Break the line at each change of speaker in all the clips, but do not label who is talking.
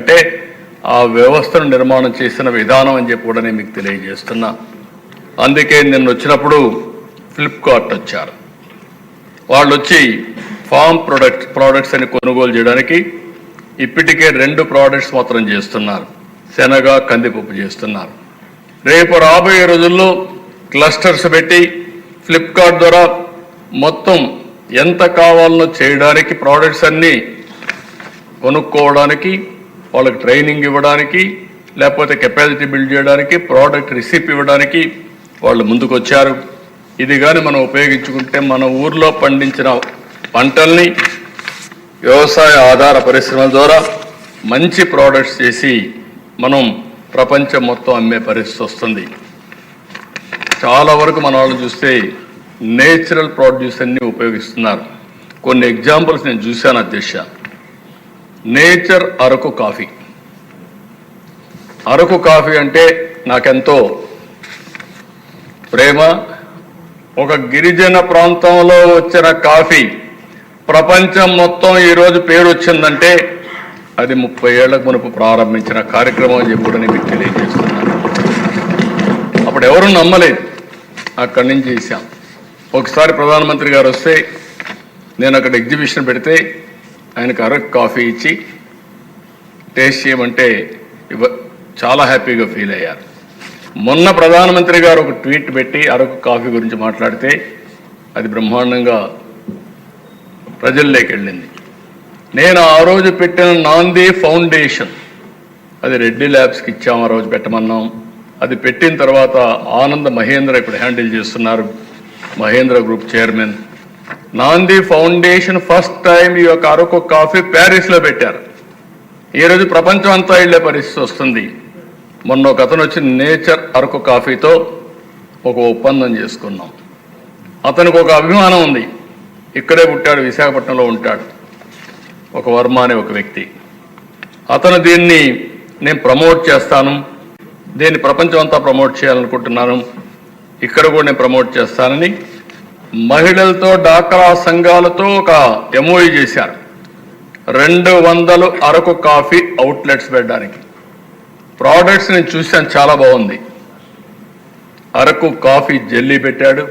అంటే ఆ వ్యవస్థను నిర్మాణం చేసిన విధానం అని చెప్పి కూడా నేను మీకు తెలియజేస్తున్నా. అందుకే నిన్న వచ్చినప్పుడు ఫ్లిప్కార్ట్ వచ్చారు. వాళ్ళు వచ్చి ఫామ్ ప్రోడక్ట్స్ అని కొనుగోలు చేయడానికి ఇప్పటికే 2 ప్రోడక్ట్స్ మాత్రం చేస్తున్నారు. శనగ, కందిపప్పు చేస్తున్నారు. రేపు రాబోయే రోజుల్లో క్లస్టర్స్ పెట్టి ఫ్లిప్కార్ట్ ద్వారా మొత్తం ఎంత కావాలనో చేయడానికి, ప్రోడక్ట్స్ అన్నీ కొనుక్కోవడానికి, వాళ్ళకి ట్రైనింగ్ ఇవ్వడానికి, లేకపోతే కెపాసిటీ బిల్డ్ చేయడానికి, ప్రోడక్ట్ రిసిప్ ఇవ్వడానికి వాళ్ళు ముందుకు వచ్చారు. ఇది కానీ మనం ఉపయోగించుకుంటే మన ఊర్లో పండించిన పంటల్ని వ్యవసాయ ఆధార పరిశ్రమల ద్వారా మంచి ప్రోడక్ట్స్ చేసి మనం ప్రపంచం మొత్తం అమ్మే పరిస్థితి వస్తుంది. చాలా వరకు మన వాళ్ళు చూస్తే నేచురల్ ప్రొడ్యూస్ అన్ని ఉపయోగిస్తున్నారు. కొన్ని ఎగ్జాంపుల్స్ నేను చూశాను అధ్యక్ష. Nature Araku coffee. Araku coffee అంటే నాకెంతో ప్రేమ. ఒక గిరిజన ప్రాంతంలో వచ్చిన కాఫీ ప్రపంచం మొత్తం ఈరోజు పేరు వచ్చిందంటే అది 30 ఏళ్లకు మునుపు ప్రారంభించిన కార్యక్రమం అని చెప్పి కూడా నేను మీకు తెలియజేస్తున్నాను. అప్పుడు ఎవరు నమ్మలేదు. అక్కడి నుంచి చేశాం. ఒకసారి ప్రధానమంత్రి గారు వస్తే నేను అక్కడ ఎగ్జిబిషన్ పెడితే ఆయనకు అరకు కాఫీ ఇచ్చి టేస్ట్ చేయమంటే చాలా హ్యాపీగా ఫీల్ అయ్యారు. మొన్న ప్రధానమంత్రి గారు ఒక ట్వీట్ పెట్టి అరకు కాఫీ గురించి మాట్లాడితే అది బ్రహ్మాండంగా ప్రజల్లోకి వెళ్ళింది. నేను ఆ రోజు పెట్టిన నాంది ఫౌండేషన్ అది రెడ్డి ల్యాబ్స్కి ఇచ్చాము. ఆ రోజు పెట్టమన్నాం. అది పెట్టిన తర్వాత ఆనంద్ మహేంద్ర ఇప్పుడు హ్యాండిల్ చేస్తున్నారు, మహేంద్ర గ్రూప్ చైర్మన్. నాంది ఫౌండేషన్ ఫస్ట్ టైం ఈ యొక్క అరకు కాఫీ ప్యారిస్లో పెట్టారు. ఈరోజు ప్రపంచం అంతా వెళ్ళే పరిస్థితి వస్తుంది. మొన్న ఒక అతను వచ్చి నేచర్ అరకు కాఫీతో ఒక ఒప్పందం చేసుకున్నాం. అతనికి ఒక అభిమానం ఉంది. ఇక్కడే పుట్టాడు, విశాఖపట్నంలో ఉంటాడు. ఒక వర్మ అనే ఒక వ్యక్తి. అతను దీన్ని నేను ప్రమోట్ చేస్తాను, దీన్ని ప్రపంచం అంతా ప్రమోట్ చేయాలనుకుంటున్నాను, ఇక్కడ కూడా నేను ప్రమోట్ చేస్తానని మహిళలతో, డాక్రా సంఘాలతో ఒక ఎంఓయూ చేశారు. 200 అరకు కాఫీ అవుట్లెట్స్ పెట్టడానికి. ప్రోడక్ట్స్ నేను చూశాను, చాలా బాగుంది. అరకు కాఫీ జెల్లీ పెట్టాడు,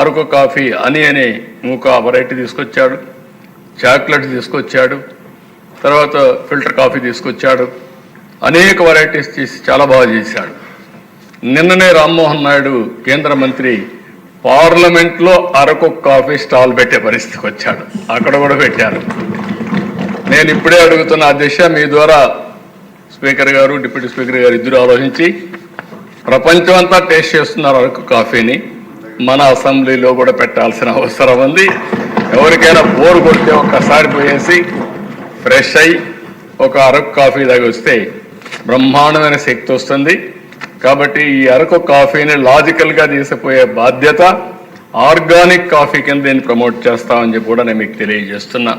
అరకు కాఫీ అని అనే ఇంకొక వెరైటీ తీసుకొచ్చాడు, చాక్లెట్స్ తీసుకొచ్చాడు, తర్వాత ఫిల్టర్ కాఫీ తీసుకొచ్చాడు. అనేక వెరైటీస్ చేసి చాలా బాగా చేశాడు. నిన్ననే రామ్మోహన్ నాయుడు కేంద్ర మంత్రి పార్లమెంట్లో అరకు కాఫీ స్టాల్ పెట్టే పరిస్థితికి వచ్చాడు. అక్కడ కూడా పెట్టారు. నేను ఇప్పుడే అడుగుతున్న అధ్యక్ష, మీ ద్వారా స్పీకర్ గారు, డిప్యూటీ స్పీకర్ గారు ఇద్దరు ఆలోచించి ప్రపంచం అంతా టేస్ట్ చేస్తున్నారు అరకు కాఫీని, మన అసెంబ్లీలో కూడా పెట్టాల్సిన అవసరం ఉంది. ఎవరికైనా బోర్ కొడితే ఒక్కసారి పోయేసి ఫ్రెష్ అయ్యి ఒక అరకు కాఫీ దాకా వస్తే బ్రహ్మాండమైన శక్తి వస్తుంది. కాబట్టి ఈ అరకు కాఫీని లాజికల్గా తీసుకుపోయే బాధ్యత ఆర్గానిక్ కాఫీ కింద దీన్ని ప్రమోట్ చేస్తామని చెప్పి కూడా నేను మీకు తెలియజేస్తున్నా.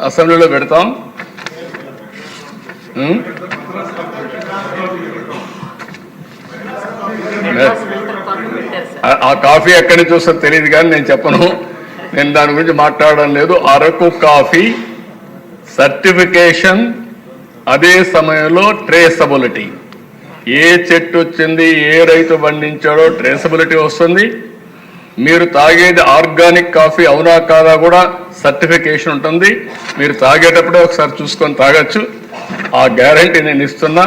అసెంబ్లీలో పెడతాం. ఆ కాఫీ ఎక్కడి నుంచి వస్తుందో తెలియదు కానీ నేను చెప్పను, నేను దాని గురించి మాట్లాడడం లేదు. అరకు కాఫీ సర్టిఫికేషన్, అదే సమయంలో ట్రేసబిలిటీ. ఏ చెట్టు వచ్చింది, ఏ రైతు పండించాడో ట్రేసబిలిటీ వస్తుంది. మీరు తాగేది ఆర్గానిక్ కాఫీ అవునా కాదా కూడా సర్టిఫికేషన్ ఉంటుంది. మీరు తాగేటప్పుడే ఒకసారి చూసుకొని తాగొచ్చు. ఆ గ్యారంటీ నేను ఇస్తున్నా.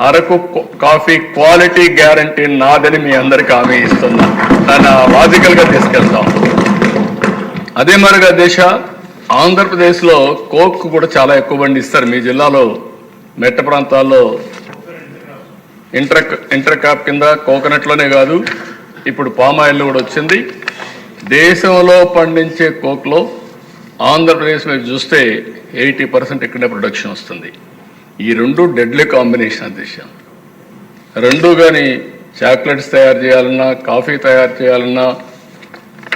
అరకు కాఫీ క్వాలిటీ గ్యారంటీ నాదని మీ అందరికీ హామీ ఇస్తున్నా. దాన్ని లాజికల్గా తీసుకెళ్తాం. అదే మరిగా దేశ ఆంధ్రప్రదేశ్లో కోక్ కూడా చాలా ఎక్కువ పండిస్తారు. మీ జిల్లాలో మెట్ట ప్రాంతాల్లో ఇంటర్ క్యాప్ కింద కోకోనట్లోనే కాదు, ఇప్పుడు పామాయిల్ కూడా వచ్చింది. దేశంలో పండించే కోక్లో ఆంధ్రప్రదేశ్ మీరు చూస్తే 80% ఇక్కడే ప్రొడక్షన్ వస్తుంది. ఈ 2 డెడ్లీ కాంబినేషన్ అధ్యక్ష. 2 కానీ చాక్లెట్స్ తయారు చేయాలన్నా, కాఫీ తయారు చేయాలన్నా,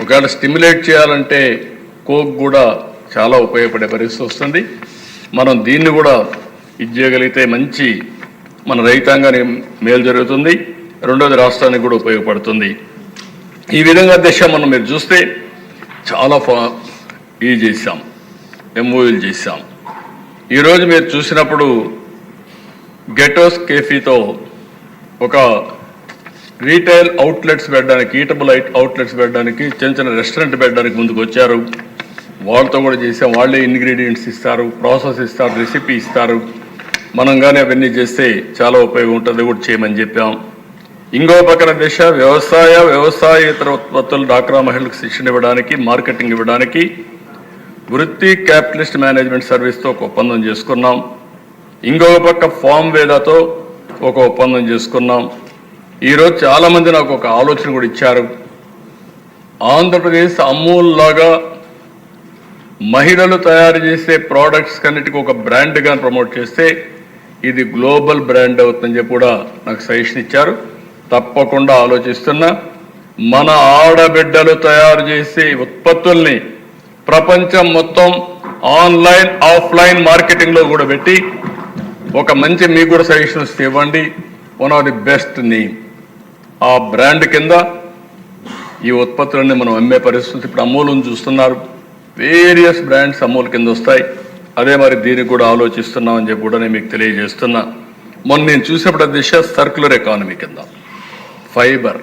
ఒకవేళ స్టిమ్యులేట్ చేయాలంటే కోక్ కూడా చాలా ఉపయోగపడే పరిస్థితి వస్తుంది. మనం దీన్ని కూడా ఇది చేయగలిగితే మంచి మన రైతాంగానికి మేలు జరుగుతుంది. రెండోది రాష్ట్రానికి కూడా ఉపయోగపడుతుంది. ఈ విధంగా దిశ మనం మీరు చూస్తే చాలా ఇది చేశాం, ఎంఓయూలు చేశాం. ఈరోజు మీరు చూసినప్పుడు గెటోస్ కేఫీతో ఒక రీటైల్ అవుట్లెట్స్ పెట్టడానికి, ఈటబుల్ అవుట్లెట్స్ పెట్టడానికి, చిన్న చిన్న రెస్టారెంట్ పెట్టడానికి ముందుకు వచ్చారు. వాళ్ళతో కూడా చేసాం. వాళ్ళే ఇంగ్రీడియంట్స్ ఇస్తారు, ప్రాసెస్ ఇస్తారు, రెసిపీ ఇస్తారు. మనం కానీ అవన్నీ చేస్తే చాలా ఉపయోగం ఉంటుంది, కూడా చేయమని చెప్పాం. ఇంకో పక్కన దిశ వ్యవసాయేతర ఉత్పత్తులు డాక్రా మహిళలకు శిక్షణ ఇవ్వడానికి, మార్కెటింగ్ ఇవ్వడానికి వృత్తి క్యాపిటలిస్ట్ మేనేజ్మెంట్ సర్వీస్తో ఒక ఒప్పందం చేసుకున్నాం. ఇంకొక పక్క ఫామ్ వేదాతో ఒక ఒప్పందం చేసుకున్నాం. ఈరోజు చాలామంది నాకు ఒక ఆలోచన కూడా ఇచ్చారు. ఆంధ్రప్రదేశ్ అమూల్ లాగా మహిళలు తయారు చేసే ప్రోడక్ట్స్ కన్నిటికీ ఒక బ్రాండ్గా ప్రమోట్ చేస్తే ఇది గ్లోబల్ బ్రాండ్ అవుతుందని చెప్పి కూడా నాకు సజెషన్ ఇచ్చారు. తప్పకుండా ఆలోచిస్తున్నా. మన ఆడబిడ్డలు తయారు చేసే ఉత్పత్తుల్ని ప్రపంచం మొత్తం ఆన్లైన్ ఆఫ్లైన్ మార్కెటింగ్లో కూడా పెట్టి ఒక మంచి మీకు కూడా సజెషన్స్ ఇవ్వండి. One of the best name ఆ బ్రాండ్ కింద ఈ ఉత్పత్తులన్నీ మనం అమ్మే పరిస్థితి. ఇప్పుడు అమూల్ని చూస్తున్నారు, వేరియస్ బ్రాండ్స్ అమూల్ కింద వస్తాయి. అదే మరి దీనికి కూడా ఆలోచిస్తున్నామని చెప్పి కూడా నేను మీకు తెలియజేస్తున్నా. మొన్న నేను చూసేప్పుడు దిశ సర్క్యులర్ ఎకానమీ కింద ఫైబర్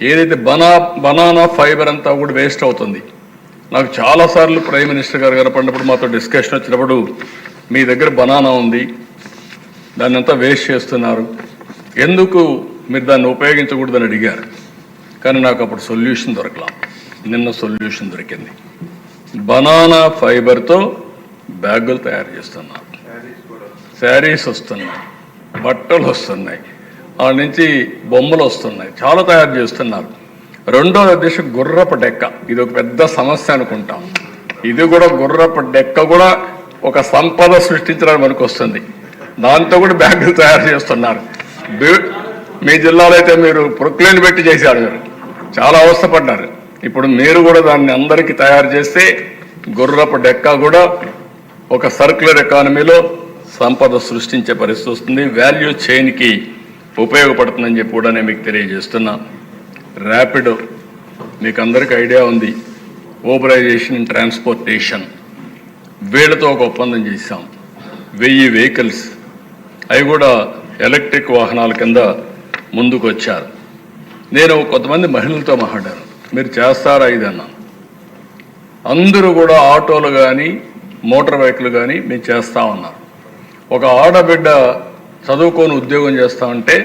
ఏదైతే బనానా ఫైబర్ అంతా కూడా వేస్ట్ అవుతుంది. నాకు చాలాసార్లు ప్రైమ్ మినిస్టర్ గారు కనపడినప్పుడు మాతో డిస్కషన్ వచ్చినప్పుడు మీ దగ్గర బనానా ఉంది, దాన్ని అంతా వేస్ట్ చేస్తున్నారు, ఎందుకు మీరు దాన్ని ఉపయోగించకూడదని అడిగారు. కానీ నాకు అప్పుడు సొల్యూషన్ దొరకలా. నిన్న సొల్యూషన్ దొరికింది. బనానా ఫైబర్తో బ్యాగులు తయారు చేస్తున్నారు, శారీస్ వస్తున్నాయి, బట్టలు వస్తున్నాయి, ఆ నుంచి బొమ్మలు వస్తున్నాయి, చాలా తయారు చేస్తున్నారు. రెండో ఉద్దేశం గుర్రపు డెక్క. ఇది ఒక పెద్ద సమస్య అనుకుంటాం. ఇది కూడా గుర్రపు డెక్క కూడా ఒక సంపద సృష్టించడానికి మనకు వస్తుంది. దాంతో కూడా బ్యాగులు తయారు చేస్తున్నారు. మీ జిల్లాలో అయితే మీరు ప్రొక్లైన్ పెట్టి చేశారు, మీరు చాలా అవస్థపడ్డారు. ఇప్పుడు మీరు కూడా దాన్ని అందరికీ తయారు చేస్తే గుర్రపు డెక్క కూడా ఒక సర్క్యులర్ ఎకానమీలో సంపద సృష్టించే పరిస్థితి వస్తుంది. వాల్యూ చైన్కి ఉపయోగపడుతుందని చెప్పి కూడా నేను మీకు తెలియజేస్తున్నా. ర్యాపిడో మీకు అందరికీ ఐడియా ఉంది. ఓబరైజేషన్ ఇన్ ట్రాన్స్పోర్టేషన్ వీళ్ళతో ఒక ఒప్పందం చేశాం. 1000 వెహికల్స్ అవి కూడా ఎలక్ట్రిక్ వాహనాల కింద ముందుకు వచ్చారు. నేను కొంతమంది మహిళలతో మాట్లాడాను, మీరు చేస్తారా ఇది అన్నాను. అందరూ కూడా ఆటోలు కానీ మోటార్ వెహికల్ కానీ మేము చేస్తా ఉన్నారు. ఒక ఆడబిడ్డ చదువుకొని ఉద్యోగం చేస్తామంటే